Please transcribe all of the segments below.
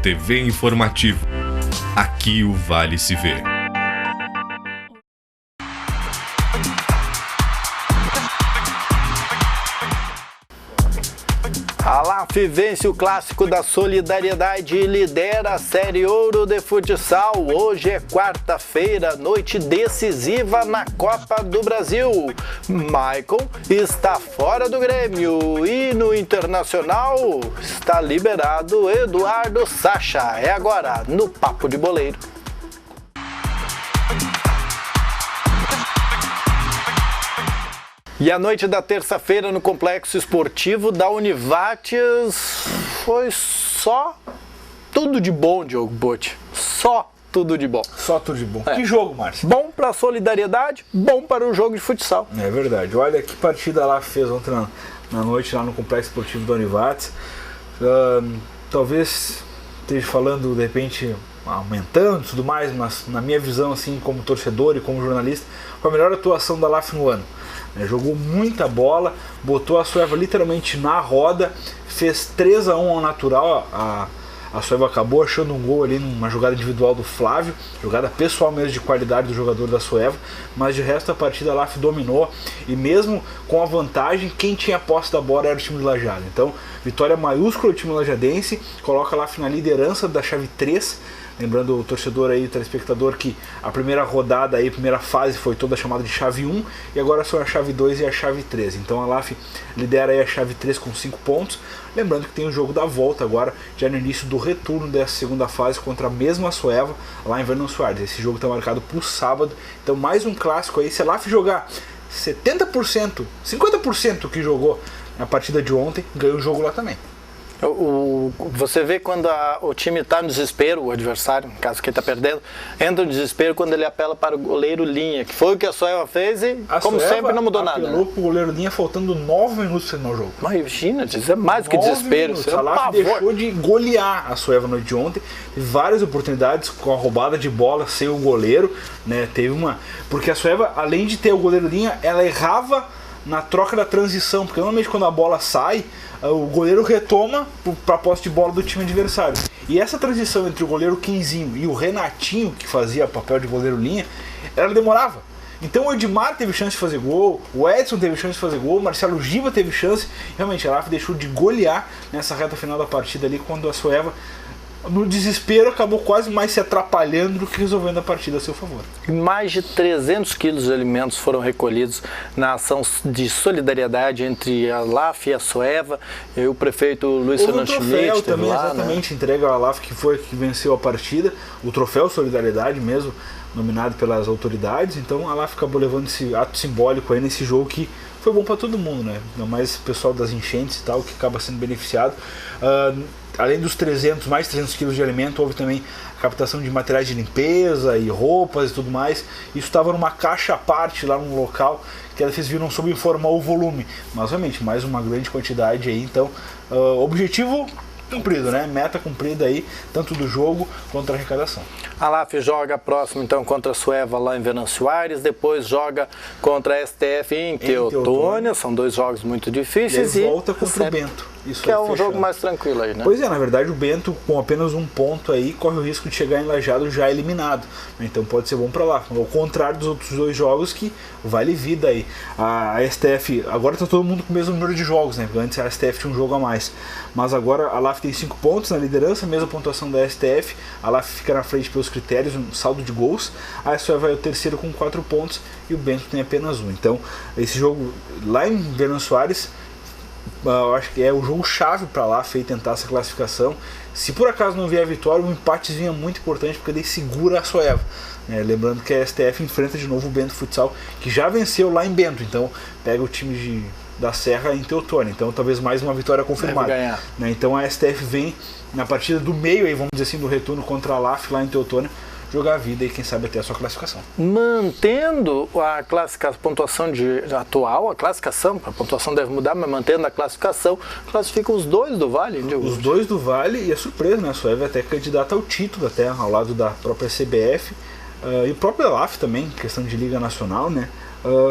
TV Informativo. Aqui o Vale se vê. A LAF vence o Clássico da Solidariedade e lidera a Série Ouro de Futsal. Hoje é quarta-feira, noite decisiva na Copa do Brasil. Maicon está fora do Grêmio e no Internacional está liberado Eduardo Sacha. É agora no Papo de Boleiro. E a noite da terça-feira no Complexo Esportivo da Univates foi só tudo de bom, Diogo Botti. Só tudo de bom. Só tudo de bom. Que jogo, Márcio? Bom para a solidariedade, bom para o jogo de futsal. É verdade. Olha que partida lá fez ontem na noite lá no Complexo Esportivo da Univates. Talvez esteja falando, de repente, aumentando e tudo mais, mas na minha visão, assim, como torcedor e como jornalista, foi a melhor atuação da LAF no ano. Jogou muita bola, botou a Sueva literalmente na roda, fez 3-1 ao natural. A Sueva acabou achando um gol ali numa jogada individual do Flávio, jogada pessoal mesmo de qualidade do jogador da Sueva, mas de resto a partida a LAF dominou e mesmo com a vantagem, quem tinha posse da bola era o time do Lajeado. Então, vitória maiúscula do time lajadense, coloca a LAF na liderança da chave 3. Lembrando o torcedor aí, o telespectador, que a primeira rodada aí, a primeira fase foi toda chamada de chave 1 e agora são a chave 2 e a chave 3. Então a LAF lidera aí a chave 3 com 5 pontos. Lembrando que tem o jogo da volta agora, já no início do retorno dessa segunda fase contra a mesma Sueva lá em Vernon Soares. Esse jogo está marcado para o sábado, então mais um clássico aí. Se a LAF jogar 70%, 50% que jogou na partida de ontem, ganha o jogo lá também. Você vê quando o time está no desespero, o adversário, no caso quem está perdendo, entra no desespero quando ele apela para o goleiro Linha, que foi o que a Sueva fez e, como sempre, não mudou nada. Apelou para o goleiro Linha faltando 9 minutos no jogo. Mas imagina, isso é mais do que desespero. Isso é a LAF deixou de golear a Sueva na noite de ontem, teve várias oportunidades com a roubada de bola sem o goleiro, né? Teve uma. Porque a Sueva, além de ter o goleiro Linha, ela errava na troca da transição, porque normalmente quando a bola sai, o goleiro retoma para a posse de bola do time adversário. E essa transição entre o goleiro Quinzinho e o Renatinho, que fazia papel de goleiro Linha, ela demorava. Então o Edmar teve chance de fazer gol, o Edson teve chance de fazer gol, o Marcelo Giva teve chance. Realmente a LAF deixou de golear nessa reta final da partida ali, quando a Sueva, no desespero, acabou quase mais se atrapalhando do que resolvendo a partida a seu favor. Mais de 300 quilos de alimentos foram recolhidos na ação de solidariedade entre a LAF e a Sueva. E o prefeito Luiz Fernando Schmidt também, lá, exatamente, entrega a LAF, que foi que venceu a partida, o troféu Solidariedade mesmo, nominado pelas autoridades. Então a LAF acabou levando esse ato simbólico aí nesse jogo que foi bom para todo mundo, né? Ainda mais o pessoal das enchentes e tal, que acaba sendo beneficiado. Além dos mais 300 quilos de alimento, houve também a captação de materiais de limpeza e roupas e tudo mais. Isso estava numa caixa à parte lá no local, que a Defesa Civil não soube informar o volume. Mas realmente, mais uma grande quantidade aí. Então, objetivo cumprido, né? Meta cumprida aí, tanto do jogo quanto da arrecadação. A LAF joga próximo então contra a Sueva lá em Vernon Soares, depois joga contra a STF em Teotônia, são dois jogos muito difíceis. E volta contra o Bento. Isso que é um jogo mais tranquilo aí, né? Pois é, na verdade o Bento, com apenas um ponto aí, corre o risco de chegar em Lajeado já eliminado. Então pode ser bom para lá. Ao contrário dos outros dois jogos, que vale vida aí. A STF, agora tá todo mundo com o mesmo número de jogos, né? Porque antes a STF tinha um jogo a mais. Mas agora a LAF tem 5 pontos na liderança, mesma pontuação da STF. A LAF fica na frente pelos critérios, um saldo de gols. A STF vai o terceiro com 4 pontos e o Bento tem apenas 1. Então, esse jogo lá em Vernon Soares, eu acho que é o jogo chave para lá tentar essa classificação. Se por acaso não vier a vitória, um empatezinho é muito importante, porque daí segura a Sueva. Lembrando que a STF enfrenta de novo o Bento Futsal, que já venceu lá em Bento, então pega o time da Serra em Teotônia, então talvez mais uma vitória confirmada. Então a STF vem na partida do meio, aí, vamos dizer assim, do retorno contra a LAF lá em Teotônia, jogar a vida e quem sabe até a sua classificação. Mantendo a pontuação atual, a pontuação deve mudar, mas mantendo a classificação, classificam os dois do Vale. Os dois do Vale, e é surpresa, né? A Sueva é até candidata ao título, até ao lado da própria CBF e o próprio LAF também, questão de Liga Nacional, né?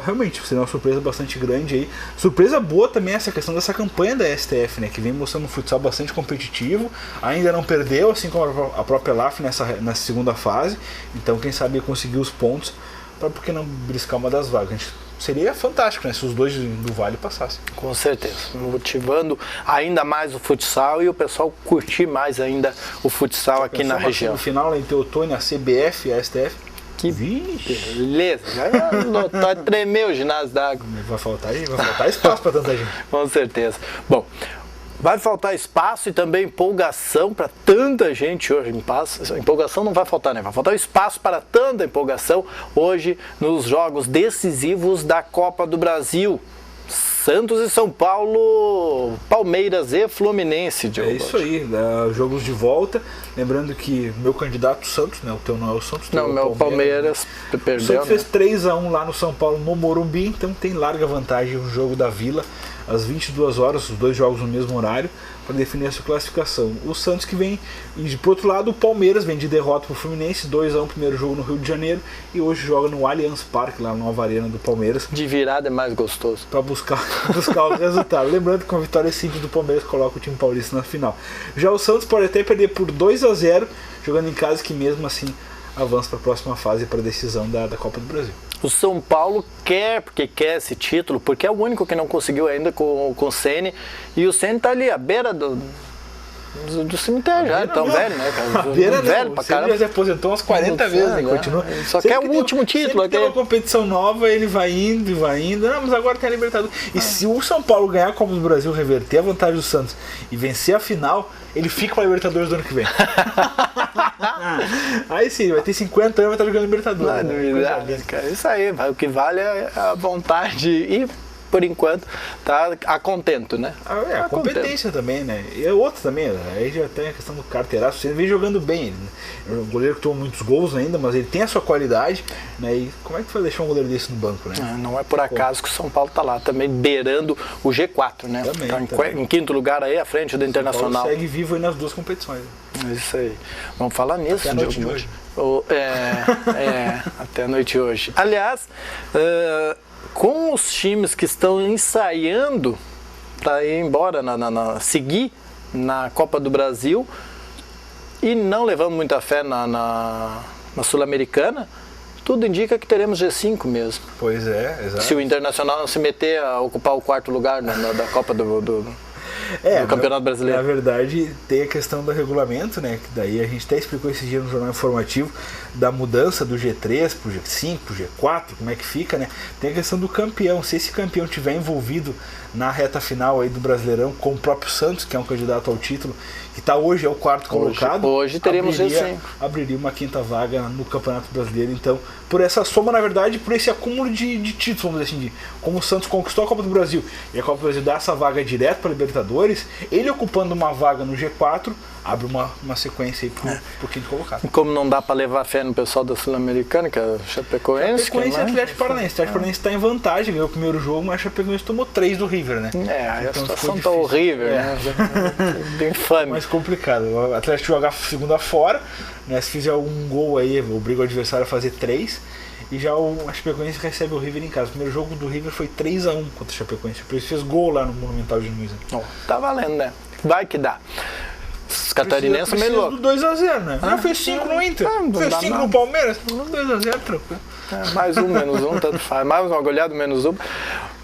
realmente seria uma surpresa bastante grande aí. Surpresa boa também essa questão dessa campanha da STF, né, que vem mostrando um futsal bastante competitivo, ainda não perdeu, assim como a própria LAF nessa segunda fase, então quem sabe conseguir os pontos para por que não briscar uma das vagas. Seria fantástico, né, se os dois do Vale passassem. Com certeza, motivando ainda mais o futsal e o pessoal curtir mais ainda o futsal aqui na região. No final, em Teotônio, a CBF e a STF. Que beleza, já tremeu o ginásio d'água. Vai faltar espaço para tanta gente. Com certeza. Bom, vai faltar espaço e também empolgação para tanta gente hoje. Empolgação não vai faltar, né? Vai faltar espaço para tanta empolgação hoje nos jogos decisivos da Copa do Brasil. Santos e São Paulo, Palmeiras e Fluminense. É isso aí, jogos de volta. Lembrando que meu candidato Santos, né? O teu não é o Santos. Não, meu Palmeiras perdeu. O Santos fez 3-1 lá no São Paulo, no Morumbi, então tem larga vantagem no jogo da Vila, às 22 horas, os dois jogos no mesmo horário, para definir a sua classificação. O Santos que vem, e por outro lado, o Palmeiras vem de derrota para o Fluminense, 2-1 primeiro jogo no Rio de Janeiro, e hoje joga no Allianz Parque, lá na Nova Arena do Palmeiras. De virada é mais gostoso. Para buscar o resultado. Lembrando que com a vitória simples do Palmeiras coloca o time paulista na final. Já o Santos pode até perder por 2-0, jogando em casa, que mesmo assim avança para a próxima fase, para a decisão da Copa do Brasil. O São Paulo quer esse título, porque é o único que não conseguiu ainda com o Ceni, e o Ceni tá ali à beira do cemitério já, tão velho, né, cara? Velho pra caramba. Ele já se aposentou umas 40 vezes, né? Continua. Só quer o último título. Sempre tem uma competição nova, ele vai indo. Não, mas agora tem a Libertadores. E se o São Paulo ganhar a Copa do Brasil, reverter a vantagem do Santos e vencer a final, ele fica para a Libertadores do ano que vem. Aí sim, vai ter 50 anos e vai estar jogando Libertadores. Não, né? Cara, isso aí, o que vale é a vontade e, por enquanto, tá a contento, né? A competência também, né? E outro também, aí já tem a questão do carteiraço. Você vem jogando bem, né? O goleiro que toma muitos gols ainda, mas ele tem a sua qualidade, né? E como é que tu vai deixar um goleiro desse no banco, né? Não é por acaso que o São Paulo tá lá também beirando o G4, né? Também, tá em quinto lugar aí, à frente do Internacional. São Paulo segue vivo aí nas duas competições. Isso aí. Vamos falar nisso, até a noite de hoje. Até a noite de hoje. Aliás, com os times que estão ensaiando para ir embora, seguir na Copa do Brasil e não levando muita fé na Sul-Americana, tudo indica que teremos G5 mesmo. Pois é, exato. Se o Internacional não se meter a ocupar o quarto lugar da Copa do Campeonato Brasileiro. Na verdade, tem a questão do regulamento, né? Que daí a gente até explicou esse dia no Jornal Informativo da mudança do G3 pro G5, pro G4, como é que fica, né? Tem a questão do campeão. Se esse campeão tiver envolvido na reta final aí do Brasileirão, com o próprio Santos, que é um candidato ao título, que está hoje é o quarto colocado. Hoje teremos G5. Abriria uma quinta vaga no Campeonato Brasileiro. Então, por essa soma, na verdade, por esse acúmulo de títulos, vamos dizer assim, como o Santos conquistou a Copa do Brasil e a Copa do Brasil dá essa vaga direto para a Libertadores, ele ocupando uma vaga no G4, abre uma sequência aí pro quinto colocado. E como não dá para levar fé no pessoal da Sul-Americana, que é o Chapecoense. Chapecoense e Atlético Paranaense. O Atlético Paranaense está em vantagem, ganhou o primeiro jogo, mas o Chapecoense tomou 3 do River, né? Aí então, a situação tá horrível, né? Bem infame. Mais complicado. O Atlético joga a segunda fora, né? Se fizer um gol aí, obriga o adversário a fazer 3. E já a Chapecoense recebe o River em casa. O primeiro jogo do River foi 3-1 contra o Chapecoense. Por isso fez gol lá no Monumental de Nunes. Tá valendo, né? Vai que dá. Os catarinenses são meio loucos. 2-0, né? Já fez 5 no Inter. Fez 5 no Palmeiras. 2-0, tranquilo. Mais um, menos um, tanto faz. Mais uma goleada, menos um.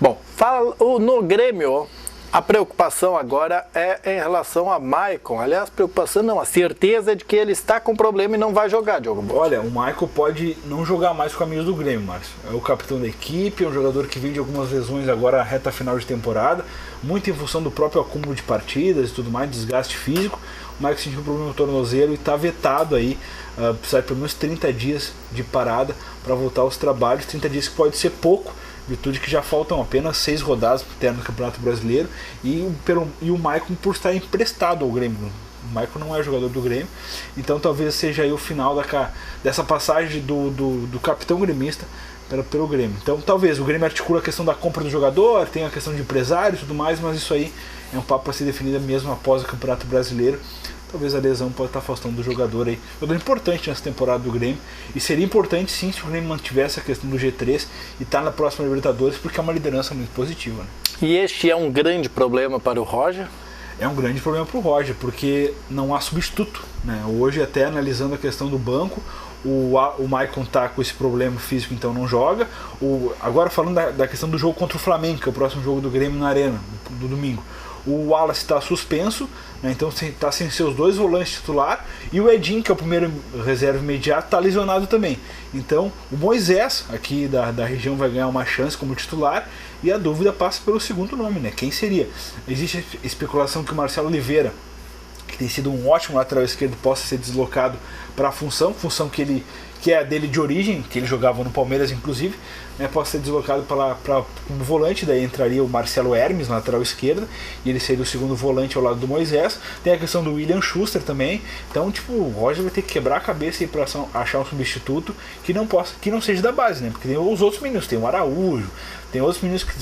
Bom, fala no Grêmio. A preocupação agora é em relação a Maicon. Aliás, preocupação não, a certeza é de que ele está com problema e não vai jogar, Diogo Botti. Olha, o Maicon pode não jogar mais com a camisa do Grêmio, Márcio. É o capitão da equipe, é um jogador que vem de algumas lesões agora na reta final de temporada, muito em função do próprio acúmulo de partidas e tudo mais, desgaste físico. O Maicon sentiu um problema no tornozelo e está vetado aí, precisa de pelo menos 30 dias de parada para voltar aos trabalhos, 30 dias que pode ser pouco, virtude que já faltam apenas 6 rodadas para o término do Campeonato Brasileiro e o Maicon por estar emprestado ao Grêmio. O Maicon não é jogador do Grêmio, então talvez seja aí o final dessa passagem do capitão gremista pelo Grêmio. Então talvez o Grêmio articula a questão da compra do jogador, tem a questão de empresário e tudo mais, mas isso aí é um papo para ser definido mesmo após o Campeonato Brasileiro. talvez a lesão pode estar afastando do jogador aí. Jogador importante nessa temporada do Grêmio, e seria importante sim se o Grêmio mantivesse a questão do G3 e estar na próxima Libertadores, porque é uma liderança muito positiva, né? E este é um grande problema para o Roger? É um grande problema para o Roger, porque não há substituto, né? Hoje, até analisando a questão do banco, o Maicon está com esse problema físico, então não joga. Agora falando da questão do jogo contra o Flamengo, que é o próximo jogo do Grêmio na Arena, do domingo. O Wallace está suspenso, né? Então está sem seus 2 volantes titular, e o Edinho, que é o primeiro reserva imediato, está lesionado também. Então o Moisés, aqui da região, vai ganhar uma chance como titular, e a dúvida passa pelo segundo nome, né? Quem seria? Existe a especulação que o Marcelo Oliveira, que tem sido um ótimo lateral esquerdo, possa ser deslocado para a função que é a dele de origem, que ele jogava no Palmeiras inclusive, né, possa ser deslocado como volante. Daí entraria o Marcelo Hermes na lateral esquerda, e ele seria o segundo volante ao lado do Moisés. Tem a questão do William Schuster também. Então, tipo, o Roger vai ter que quebrar a cabeça para achar um substituto que não seja da base, né? Porque tem os outros meninos, tem o Araújo, tem outros meninos que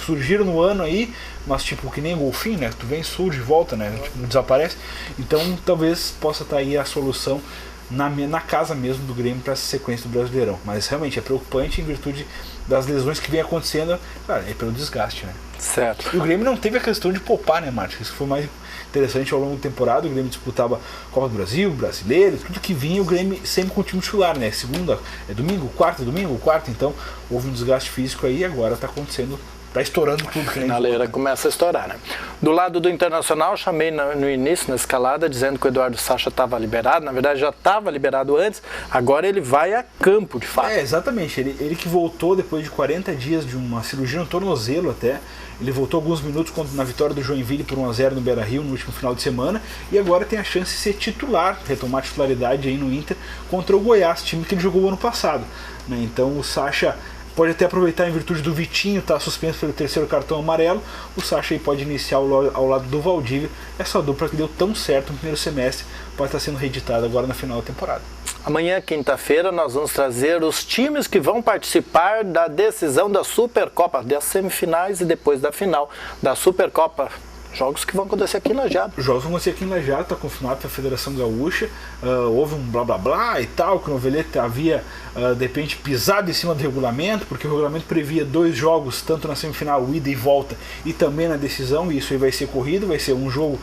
surgiram no ano aí, mas tipo, que nem o Golfinho, né? Tu vem, surge e volta, né? Tipo, desaparece. Então talvez possa estar aí a solução na casa mesmo do Grêmio para essa sequência do Brasileirão. Mas realmente é preocupante em virtude das lesões que vem acontecendo, claro, é pelo desgaste, né? Certo. E o Grêmio não teve a questão de poupar, né, Marcos? Isso foi mais interessante ao longo da temporada. O Grêmio disputava Copa do Brasil, Brasileiro, tudo que vinha, o Grêmio sempre com o time titular, né? Segunda é domingo, quarta, então houve um desgaste físico aí, e agora está acontecendo. Tá estourando tudo. A finaleira começa a estourar, né? Do lado do Internacional, chamei no início, na escalada, dizendo que o Eduardo Sacha estava liberado. Na verdade, já estava liberado antes. Agora ele vai a campo, de fato. Exatamente. Ele que voltou depois de 40 dias de uma cirurgia no tornozelo até. Ele voltou alguns minutos na vitória do Joinville por 1-0 no Beira-Rio no último final de semana. E agora tem a chance de ser titular, retomar a titularidade aí no Inter contra o Goiás, time que ele jogou ano passado, né? Então o Sacha pode até aproveitar, em virtude do Vitinho estar suspenso pelo 3º cartão amarelo. O Sacha aí pode iniciar ao lado do Valdívia. Essa dupla que deu tão certo no primeiro semestre pode estar sendo reeditada agora na final da temporada. Amanhã, quinta-feira, nós vamos trazer os times que vão participar da decisão da Supercopa, das semifinais e depois da final da Supercopa. Jogos que vão acontecer aqui em Lajeado. Os jogos vão acontecer aqui em Lajeado, está confirmado pela Federação Gaúcha. Houve um blá blá blá e tal, que o Novelete havia de repente pisado em cima do regulamento, porque o regulamento previa 2 jogos, tanto na semifinal, ida e volta, e também na decisão, e isso aí vai ser corrido, vai ser um jogo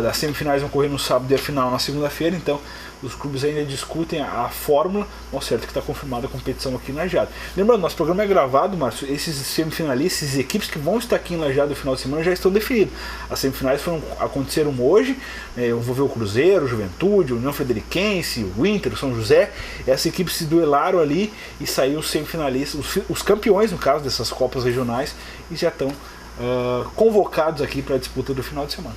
das semifinais vão correr no sábado e a final na segunda-feira. Então os clubes ainda discutem a fórmula, mas certo que está confirmada a competição aqui em Lajeado. Lembrando, nosso programa é gravado, Márcio, esses semifinalistas, essas equipes que vão estar aqui em Lajeado no final de semana já estão definidos. As semifinais aconteceram hoje, envolveu o Cruzeiro, o Juventude, o União Frederiquense, o Inter, o São José. Essas equipes se duelaram ali e saiu os semifinalistas, os campeões, no caso, dessas Copas regionais, e já estão convocados aqui para a disputa do final de semana.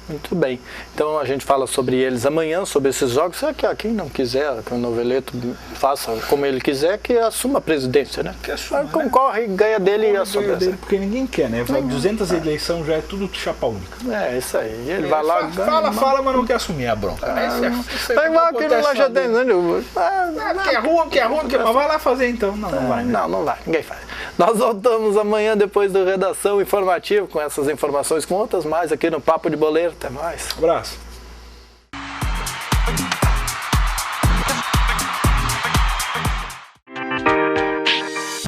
Muito bem. Então a gente fala sobre eles amanhã, sobre esses jogos. Será que quem não quiser que o Noveleto faça como ele quiser, que assuma a presidência, né? Que assuma, concorre, né? Ganha dele e assume. Ganha dele, porque ninguém quer, né? 200 eleições já é tudo chapa única. É, isso aí. Ele vai lá... Fala, mas não quer assumir a bronca. É igual aquele lá já tem, né? Que é ruim, mas vai lá fazer então. Não vai. Né? Não vai. Ninguém faz. Nós voltamos amanhã depois do Redação Informativo, com essas informações, com outras mais aqui no Papo de Boleiro. Até mais. Um abraço.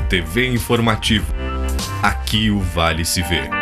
TV Informativo. Aqui o Vale se vê.